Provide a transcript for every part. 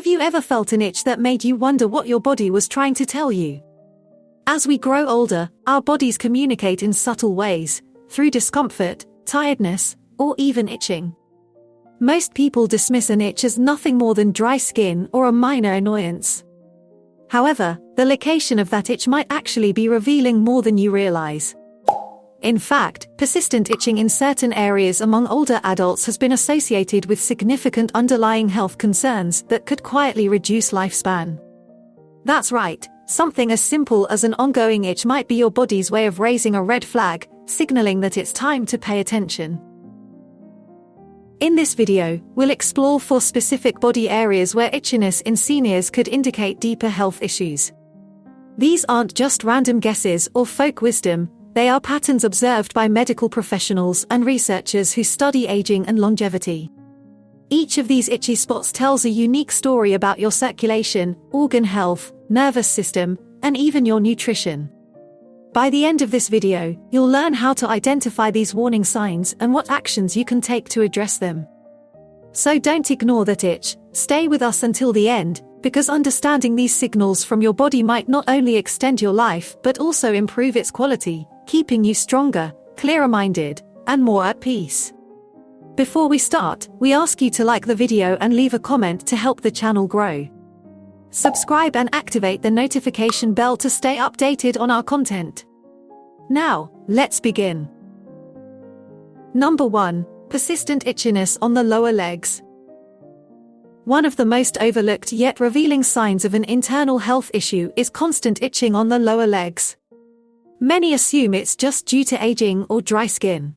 Have you ever felt an itch that made you wonder what your body was trying to tell you? As we grow older, our bodies communicate in subtle ways, through discomfort, tiredness, or even itching. Most people dismiss an itch as nothing more than dry skin or a minor annoyance. However, the location of that itch might actually be revealing more than you realize. In fact, persistent itching in certain areas among older adults has been associated with significant underlying health concerns that could quietly reduce lifespan. That's right, something as simple as an ongoing itch might be your body's way of raising a red flag, signaling that it's time to pay attention. In this video, we'll explore 4 specific body areas where itchiness in seniors could indicate deeper health issues. These aren't just random guesses or folk wisdom. They are patterns observed by medical professionals and researchers who study aging and longevity. Each of these itchy spots tells a unique story about your circulation, organ health, nervous system, and even your nutrition. By the end of this video, you'll learn how to identify these warning signs and what actions you can take to address them. So don't ignore that itch, stay with us until the end, because understanding these signals from your body might not only extend your life but also improve its quality, keeping you stronger, clearer-minded, and more at peace. Before we start, we ask you to like the video and leave a comment to help the channel grow. Subscribe and activate the notification bell to stay updated on our content. Now, let's begin. Number 1. Persistent itchiness on the lower legs. One of the most overlooked yet revealing signs of an internal health issue is constant itching on the lower legs. Many assume it's just due to aging or dry skin.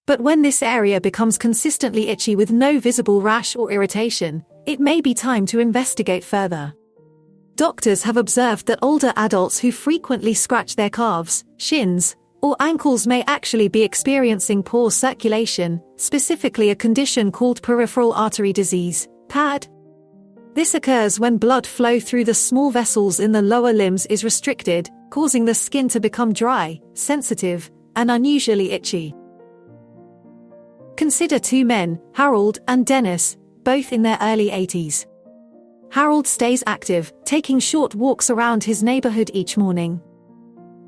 But when this area becomes consistently itchy with no visible rash or irritation, it may be time to investigate further. Doctors have observed that older adults who frequently scratch their calves, shins, or ankles may actually be experiencing poor circulation, specifically a condition called peripheral artery disease, PAD. This occurs when blood flow through the small vessels in the lower limbs is restricted, causing the skin to become dry, sensitive, and unusually itchy. Consider 2 men, Harold and Dennis, both in their early 80s. Harold stays active, taking short walks around his neighborhood each morning.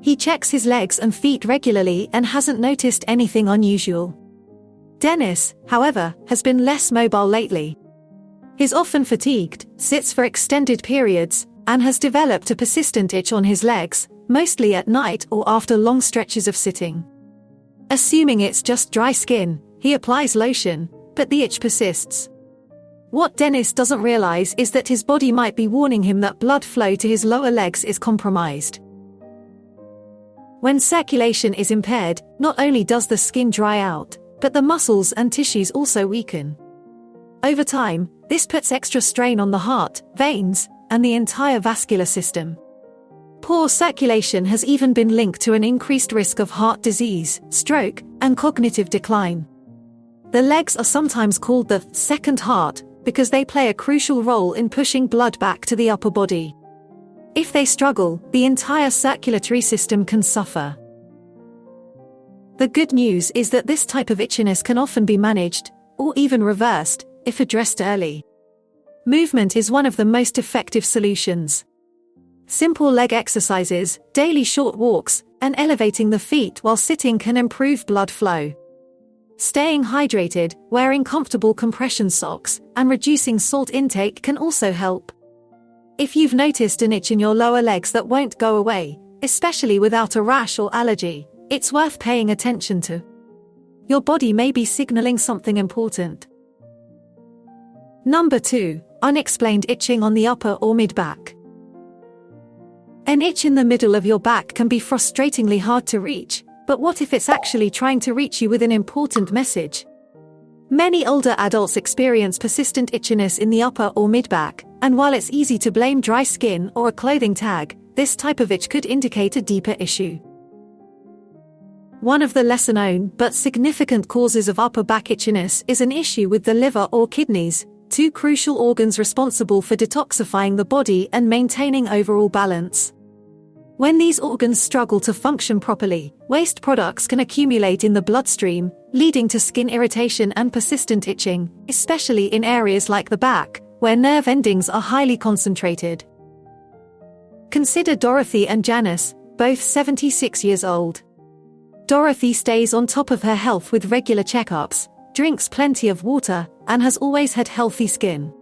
He checks his legs and feet regularly and hasn't noticed anything unusual. Dennis, however, has been less mobile lately. He's often fatigued, sits for extended periods, and has developed a persistent itch on his legs, mostly at night or after long stretches of sitting. Assuming it's just dry skin, he applies lotion, but the itch persists. What Dennis doesn't realize is that his body might be warning him that blood flow to his lower legs is compromised. When circulation is impaired, not only does the skin dry out, but the muscles and tissues also weaken. Over time, this puts extra strain on the heart, veins, and the entire vascular system. Poor circulation has even been linked to an increased risk of heart disease, stroke, and cognitive decline. The legs are sometimes called the second heart because they play a crucial role in pushing blood back to the upper body. If they struggle, the entire circulatory system can suffer. The good news is that this type of itchiness can often be managed, or even reversed, if addressed early. Movement is one of the most effective solutions. Simple leg exercises, daily short walks, and elevating the feet while sitting can improve blood flow. Staying hydrated, wearing comfortable compression socks, and reducing salt intake can also help. If you've noticed an itch in your lower legs that won't go away, especially without a rash or allergy, it's worth paying attention to. Your body may be signaling something important. Number 2. Unexplained itching on the upper or mid-back. An itch in the middle of your back can be frustratingly hard to reach, but what if it's actually trying to reach you with an important message? Many older adults experience persistent itchiness in the upper or mid-back, and while it's easy to blame dry skin or a clothing tag, this type of itch could indicate a deeper issue. One of the lesser-known but significant causes of upper back itchiness is an issue with the liver or kidneys, 2 crucial organs responsible for detoxifying the body and maintaining overall balance. When these organs struggle to function properly, waste products can accumulate in the bloodstream, leading to skin irritation and persistent itching, especially in areas like the back, where nerve endings are highly concentrated. Consider Dorothy and Janice, both 76 years old. Dorothy stays on top of her health with regular checkups, drinks plenty of water, and has always had healthy skin.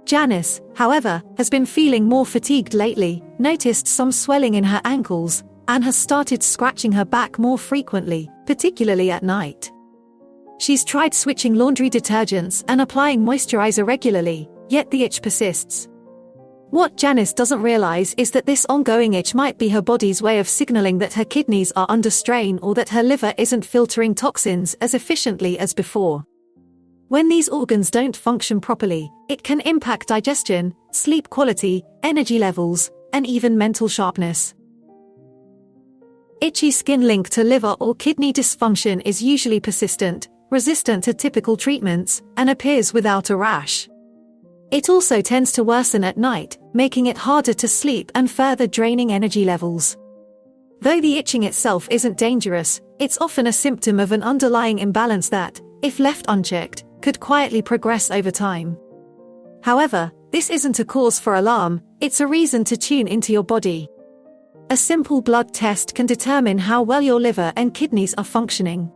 Janice, however, has been feeling more fatigued lately, noticed some swelling in her ankles, and has started scratching her back more frequently, particularly at night. She's tried switching laundry detergents and applying moisturizer regularly, yet the itch persists. What Janice doesn't realize is that this ongoing itch might be her body's way of signaling that her kidneys are under strain or that her liver isn't filtering toxins as efficiently as before. When these organs don't function properly, it can impact digestion, sleep quality, energy levels, and even mental sharpness. Itchy skin linked to liver or kidney dysfunction is usually persistent, resistant to typical treatments, and appears without a rash. It also tends to worsen at night, making it harder to sleep and further draining energy levels. Though the itching itself isn't dangerous, it's often a symptom of an underlying imbalance that, if left unchecked, could quietly progress over time. However, this isn't a cause for alarm, it's a reason to tune into your body. A simple blood test can determine how well your liver and kidneys are functioning.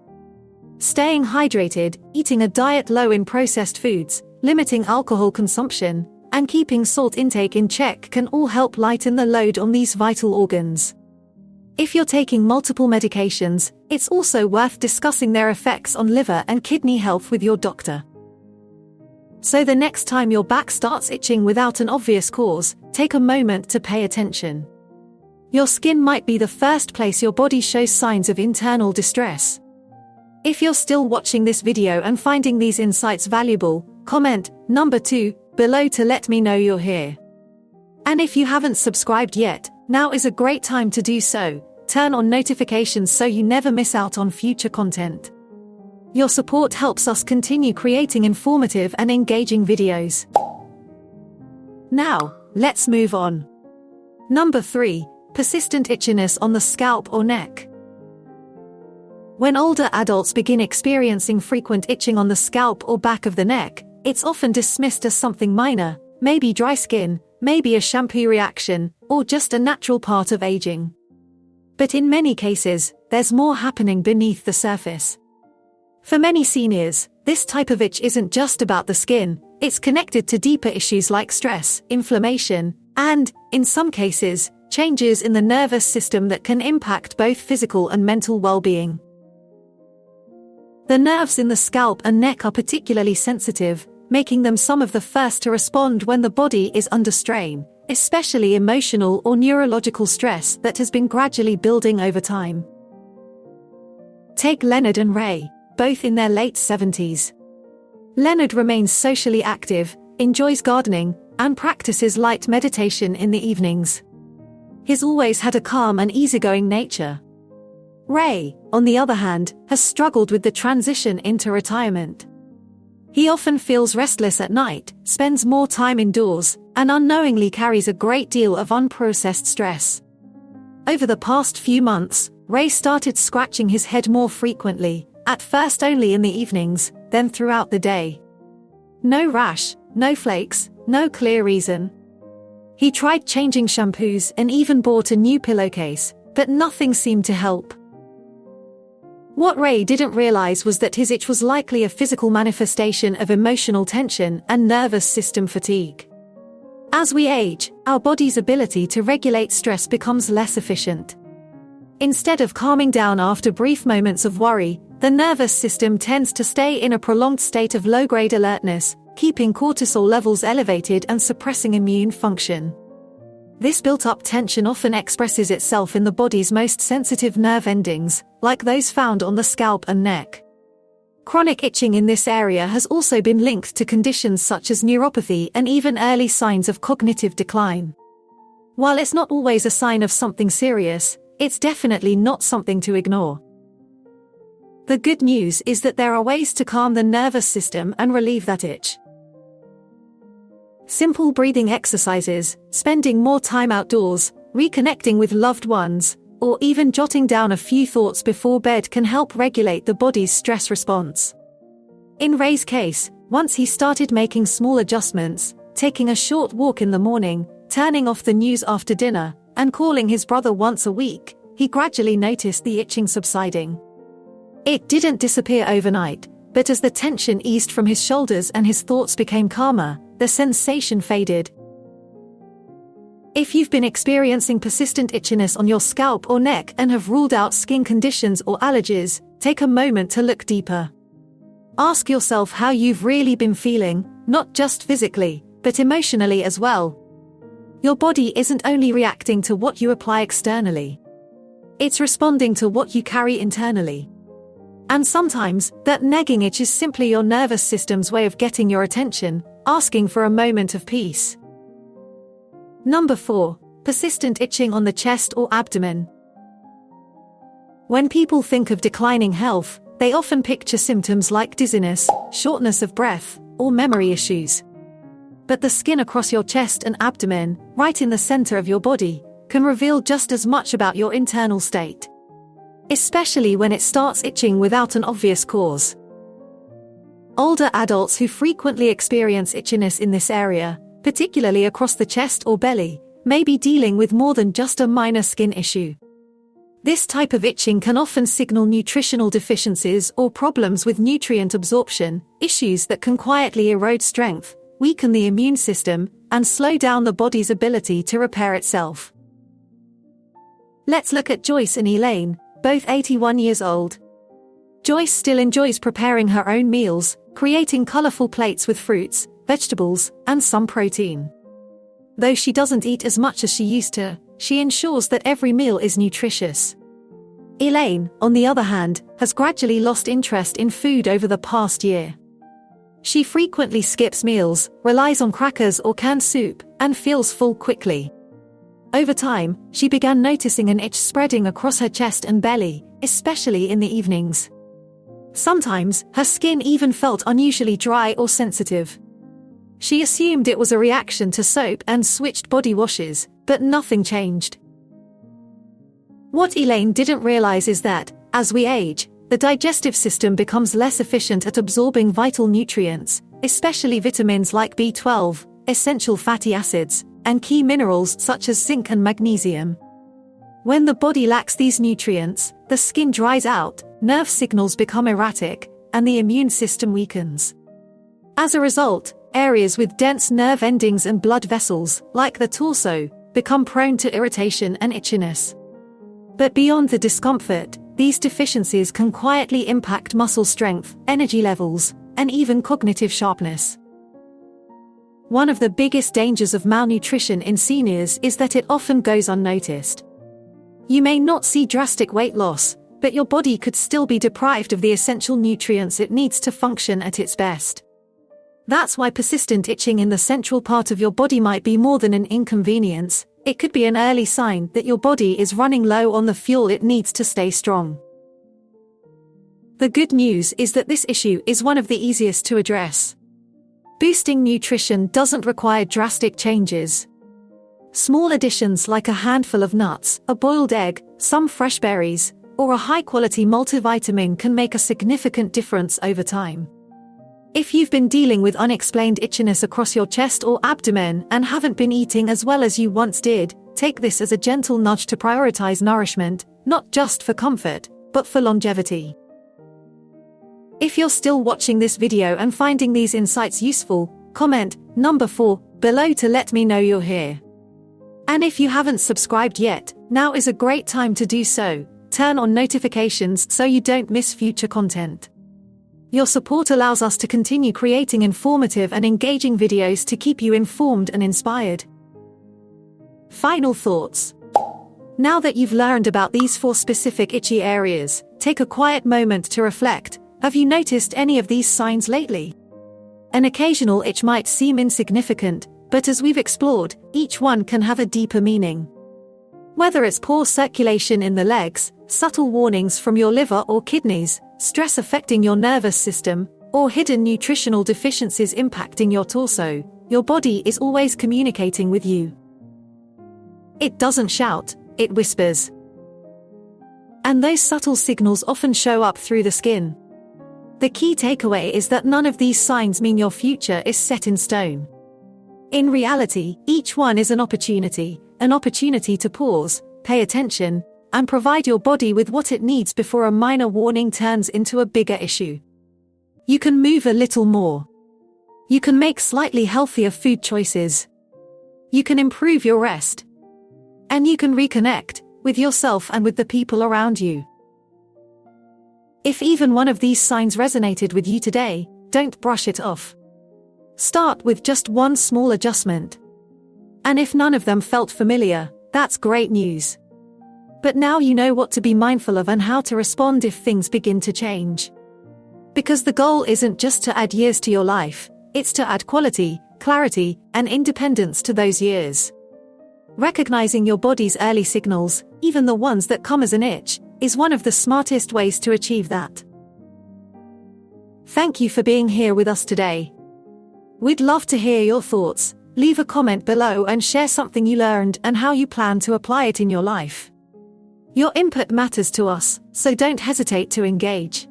Staying hydrated, eating a diet low in processed foods, limiting alcohol consumption, and keeping salt intake in check can all help lighten the load on these vital organs. If you're taking multiple medications, it's also worth discussing their effects on liver and kidney health with your doctor. So the next time your back starts itching without an obvious cause, take a moment to pay attention. Your skin might be the first place your body shows signs of internal distress. If you're still watching this video and finding these insights valuable, comment number 2 below to let me know you're here. And if you haven't subscribed yet, now is a great time to do so. Turn on notifications so you never miss out on future content. Your support helps us continue creating informative and engaging videos. Now, let's move on. Number 3, persistent itchiness on the scalp or neck. When older adults begin experiencing frequent itching on the scalp or back of the neck, it's often dismissed as something minor, maybe dry skin, maybe a shampoo reaction, or just a natural part of aging. But in many cases, there's more happening beneath the surface. For many seniors, this type of itch isn't just about the skin, it's connected to deeper issues like stress, inflammation, and, in some cases, changes in the nervous system that can impact both physical and mental well-being. The nerves in the scalp and neck are particularly sensitive, making them some of the first to respond when the body is under strain, especially emotional or neurological stress that has been gradually building over time. Take Leonard and Ray, both in their late 70s. Leonard remains socially active, enjoys gardening, and practices light meditation in the evenings. He's always had a calm and easygoing nature. Ray, on the other hand, has struggled with the transition into retirement. He often feels restless at night, spends more time indoors, and unknowingly carries a great deal of unprocessed stress. Over the past few months, Ray started scratching his head more frequently, at first only in the evenings, then throughout the day. No rash, no flakes, no clear reason. He tried changing shampoos and even bought a new pillowcase, but nothing seemed to help. What Ray didn't realize was that his itch was likely a physical manifestation of emotional tension and nervous system fatigue. As we age, our body's ability to regulate stress becomes less efficient. Instead of calming down after brief moments of worry, the nervous system tends to stay in a prolonged state of low-grade alertness, keeping cortisol levels elevated and suppressing immune function. This built-up tension often expresses itself in the body's most sensitive nerve endings, like those found on the scalp and neck. Chronic itching in this area has also been linked to conditions such as neuropathy and even early signs of cognitive decline. While it's not always a sign of something serious, it's definitely not something to ignore. The good news is that there are ways to calm the nervous system and relieve that itch. Simple breathing exercises, spending more time outdoors, reconnecting with loved ones, or even jotting down a few thoughts before bed can help regulate the body's stress response. In Ray's case, once he started making small adjustments, taking a short walk in the morning, turning off the news after dinner, and calling his brother once a week, he gradually noticed the itching subsiding. It didn't disappear overnight, but as the tension eased from his shoulders and his thoughts became calmer, the sensation faded. If you've been experiencing persistent itchiness on your scalp or neck and have ruled out skin conditions or allergies, take a moment to look deeper. Ask yourself how you've really been feeling, not just physically, but emotionally as well. Your body isn't only reacting to what you apply externally. It's responding to what you carry internally. And sometimes, that nagging itch is simply your nervous system's way of getting your attention, asking for a moment of peace. Number 4. Persistent itching on the chest or abdomen. When people think of declining health, they often picture symptoms like dizziness, shortness of breath, or memory issues. But the skin across your chest and abdomen, right in the center of your body, can reveal just as much about your internal state. Especially when it starts itching without an obvious cause. Older adults who frequently experience itchiness in this area, particularly across the chest or belly, may be dealing with more than just a minor skin issue. This type of itching can often signal nutritional deficiencies or problems with nutrient absorption, issues that can quietly erode strength, weaken the immune system, and slow down the body's ability to repair itself. Let's look at Joyce and Elaine, both 81 years old. Joyce still enjoys preparing her own meals, creating colorful plates with fruits, vegetables, and some protein. Though she doesn't eat as much as she used to, she ensures that every meal is nutritious. Elaine, on the other hand, has gradually lost interest in food over the past year. She frequently skips meals, relies on crackers or canned soup, and feels full quickly. Over time, she began noticing an itch spreading across her chest and belly, especially in the evenings. Sometimes, her skin even felt unusually dry or sensitive. She assumed it was a reaction to soap and switched body washes, but nothing changed. What Elaine didn't realize is that, as we age, the digestive system becomes less efficient at absorbing vital nutrients, especially vitamins like B12, essential fatty acids, and key minerals such as zinc and magnesium. When the body lacks these nutrients, the skin dries out, nerve signals become erratic, and the immune system weakens. As a result, areas with dense nerve endings and blood vessels, like the torso, become prone to irritation and itchiness. But beyond the discomfort, these deficiencies can quietly impact muscle strength, energy levels, and even cognitive sharpness. One of the biggest dangers of malnutrition in seniors is that it often goes unnoticed. You may not see drastic weight loss, but your body could still be deprived of the essential nutrients it needs to function at its best. That's why persistent itching in the central part of your body might be more than an inconvenience. It could be an early sign that your body is running low on the fuel it needs to stay strong. The good news is that this issue is one of the easiest to address. Boosting nutrition doesn't require drastic changes. Small additions like a handful of nuts, a boiled egg, some fresh berries, or a high-quality multivitamin can make a significant difference over time. If you've been dealing with unexplained itchiness across your chest or abdomen and haven't been eating as well as you once did, take this as a gentle nudge to prioritize nourishment, not just for comfort, but for longevity. If you're still watching this video and finding these insights useful, comment number 4 below to let me know you're here. And if you haven't subscribed yet, now is a great time to do so. Turn on notifications so you don't miss future content. Your support allows us to continue creating informative and engaging videos to keep you informed and inspired. Final thoughts. Now that you've learned about these 4 specific itchy areas, take a quiet moment to reflect. Have you noticed any of these signs lately? An occasional itch might seem insignificant, but as we've explored, each one can have a deeper meaning. Whether it's poor circulation in the legs, subtle warnings from your liver or kidneys, stress affecting your nervous system, or hidden nutritional deficiencies impacting your torso, your body is always communicating with you. It doesn't shout, it whispers. And those subtle signals often show up through the skin. The key takeaway is that none of these signs mean your future is set in stone. In reality, each one is an opportunity to pause, pay attention, and provide your body with what it needs before a minor warning turns into a bigger issue. You can move a little more. You can make slightly healthier food choices. You can improve your rest. And you can reconnect with yourself and with the people around you. If even one of these signs resonated with you today, don't brush it off. Start with just one small adjustment. And if none of them felt familiar, that's great news. But now you know what to be mindful of and how to respond if things begin to change. Because the goal isn't just to add years to your life, it's to add quality, clarity, and independence to those years. Recognizing your body's early signals, even the ones that come as an itch, is one of the smartest ways to achieve that. Thank you for being here with us today. We'd love to hear your thoughts. Leave a comment below and share something you learned and how you plan to apply it in your life. Your input matters to us, so don't hesitate to engage.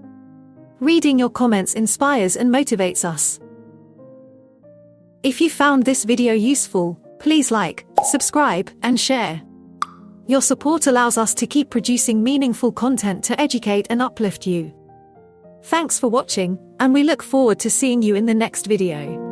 Reading your comments inspires and motivates us. If you found this video useful, please like, subscribe, and share. Your support allows us to keep producing meaningful content to educate and uplift you. Thanks for watching, and we look forward to seeing you in the next video.